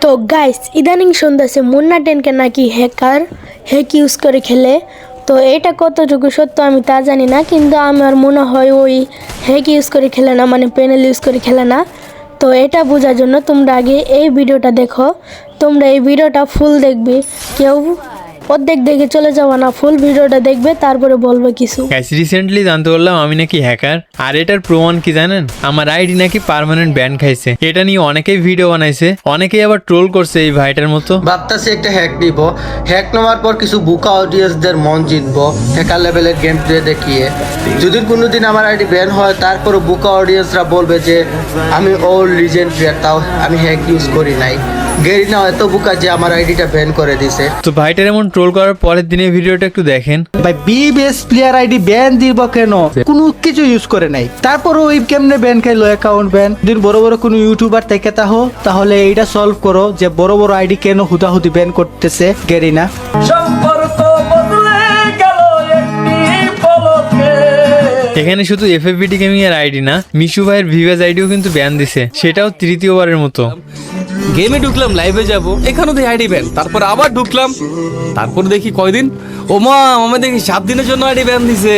তো গাইস ইদানিং শুনতেছে মুন্না টেনকে নাকি হ্যাক ইউজ করে খেলে। তো এটা কতটুকু সত্য আমি তা জানি না, কিন্তু আমার মনে হয় ওই হ্যাক ইউজ করে খেলে না, মানে প্যানেল ইউজ করে খেলে না। তো এটা বোঝার জন্য তোমরা আগে এই ভিডিওটা দেখো, তোমরা এই ভিডিওটা ফুল দেখবে, কেউ অর্ধেক দেখে চলে যাওয়া না, ফুল ভিডিওটা দেখবে তারপরে বলবে কিছু। গাইস রিসেন্টলি জানতে পারলাম আমি নাকি হ্যাকার, আর এটার প্রমাণ কি জানেন? আমার আইডি নাকি পার্মানেন্ট ব্যান খাইছে। এটা নিয়ে অনেকেই ভিডিও বানাইছে, অনেকেই আবার ট্রোল করছে এই ভাইটার মতো। ভাবতাছি একটা হ্যাক নিব, হ্যাক নেওয়ার পর কিছু বুকা অডিয়েন্সদের মন জিতবো হ্যাকার লেভেলের গেম প্লে দেখিয়ে। যদি কোনোদিন আমার আইডি ব্যান হয়, তারপর বুকা অডিয়েন্সরা বলবে যে আমি ওল্ড লিজেন্ড প্লেয়ার, তাও আমি হ্যাক ইউজ করি নাই। গেরিনা এত বুকা যে আমার আইডিটা ব্যান করে দিছে। তো ভাইটার এমন ট্রোল করার পরের দিনে ভিডিওটা একটু দেখেন। ভাই বিবেস প্লেয়ার আইডি ব্যান দিব কেন? কোনো কিছু ইউজ করে নাই, তারপর ওই কেমনে ব্যান খাইলো অ্যাকাউন্ট ব্যান? দিন বড় বড় কোনো ইউটিউবার থেকে তাহলে এইটা সলভ করো যে বড় বড় আইডি কেন হুদাহুদি ব্যান করতেছে গেরিনা। এখানে শুধু এফএফবিডি গেমিং এর আইডি না, মিশু ভাইয়ের ভিভাজ আইডিও কিন্তু ব্যান দিছে, সেটাও তৃতীয়বারের মতো। গেমে ঢুকলাম, লাইভে যাব, এখানেও দেখি আইডি ব্যান, তারপর আবার ঢুকলাম, তারপর দেখি কয়দিন, ও মা আমার দেখি 7 দিনের জন্য আইডি ব্যান দিছে।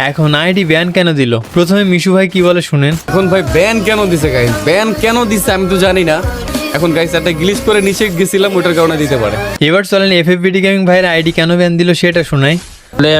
এখন আইডি ব্যান কেন দিল? প্রথমে মিশু ভাই কি বলে শুনেন। এখন ভাই ব্যান কেন দিছে গাইস, ব্যান কেন দিছে আমি তো জানি না। এখন গাইস একটা গ্লিচ করে নিচে গেছিলাম, ওটার কারণে দিতে পারে। এবার চলেন এফএফবিডি গেমিং ভাইয়ের আইডি কেন ব্যান দিল সেটা শোনাই।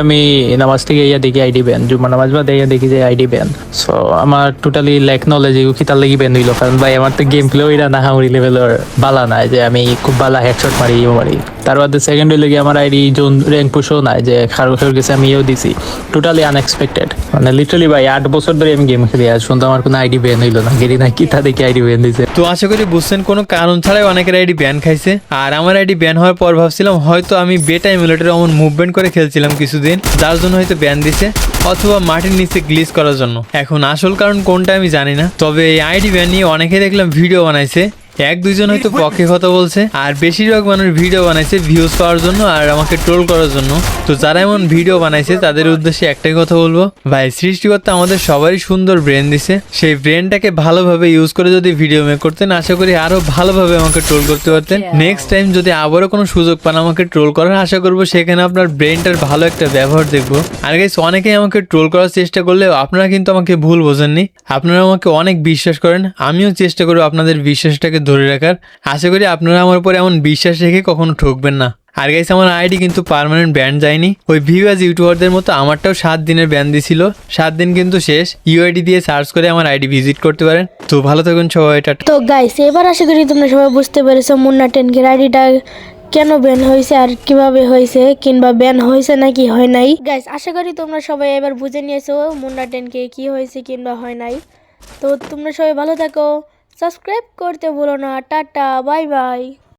আমি নামাজ থেকে ইয়া দেখি আইডি ব্যান, জুম্মা নামাজ বাদে ইয়া দেখি যে আইডি ব্যান। সো আমার টোটালি ল্যাক নলেজ কি তার লাগি ব্যান হইল, কারণ ভাই আমার তো গেম প্লে ওইটা না হাউরি লেভেলের বালা নাই যে আমি খুব বালা হেডশট মারি মারি। তার বাদে সেকেন্ড হইলে গিয়ে আমার আইডি জোন র্যাঙ্ক পুশও নাই যে খারোখের গেছে আমি ইয়েও দিছি, টোটালি আনএক্সপেক্টেড। মানে লিটারালি ভাই 8 বছর ধরে আমি গেম খেলি, আর শুনতে আমার কোনো আইডি ব্যান হইলো না, গেরি না কি তা দেখি আইডি ব্যান দিছে। তো আশা করি বুঝছেন কোনো কারণ ছাড়াই অনেকের আইডি ব্যান খাইছে। আর আমার আইডি ব্যান হওয়ার পর ভাবছিলাম হয়তো আমি বেটা এমুলেটরে এমন মুভমেন্ট করে খেলছিলাম কিছুদিন, যার জন্য হয়তো ব্যান দিছে, অথবা মাটির নিচে গ্লিচ করার জন্য। এখন আসল কারণ কোনটা আমি জানি না, তবে এই আইডি ব্যান নিয়ে অনেকে দেখলাম ভিডিও বানাইছে। 1-2 জন হয়তো পক্ষে কথা বলছে, আর বেশিরভাগ মানুষ ভিডিও বানাইছে ভিউজ পাওয়ার জন্য আর আমাকে ট্রোল করার জন্য। তো যারা এমন ভিডিও বানাইছে তাদের উদ্দেশ্যে একটাই কথা বলবো, ভাই সৃষ্টিকর্তা আমাদের সবারই সুন্দর ব্রেন দিছে, সেই ব্রেনটাকে ভালোভাবে ইউজ করে যদি ভিডিও মেক করতেন, আশা করি আরো ভালোভাবে আমাকে ট্রোল করতে পারতেন। নেক্সট টাইম যদি আবারও কোনো সুযোগ পান আমাকে ট্রোল করার, আশা করবো সেখানে আপনার ব্রেনটার ভালো একটা ব্যবহার দেখবো। আর গাইস অনেকেই আমাকে ট্রোল করার চেষ্টা করলেও আপনারা কিন্তু আমাকে ভুল বোঝেননি, আপনারা আমাকে অনেক বিশ্বাস করেন, আমিও চেষ্টা করবো আপনাদের বিশ্বাসটাকে ধরে রাখার। আশা করি আপনারা আমার উপর এমন বিশ্বাস রেখে কখনো ঠকবেন না। আর গাইস আমার আইডি কিন্তু পার্মানেন্ট ব্যান যায়নি, ওই ভিউয়ার্স ইউটিউবারদের মতো আমারটাও 7 দিনের ব্যান দিছিল। 7 দিন কিন্তু শেষ। ইউআইডি দিয়ে সার্চ করে আমার আইডি ভিজিট করতে পারেন। তো ভালো থাকুন সবাই, টাটা। তো গাইস এবার আশা করি তোমরা সবাই বুঝতে পেরেছো মুন্না টেনকের আইডিটা কেন ব্যান হয়েছে আর কিভাবে হয়েছে, কিংবা ব্যান হয়েছে নাকি হয় নাই। গাইস আশা করি তোমরা সবাই এবার বুঝে নিয়েছো মুন্না টেনকে কি হয়েছে কিংবা হয় নাই। তো তোমরা সবাই ভালো থাকো, সাবস্ক্রাইব করতে ভুলো না, টাটা বাই বাই।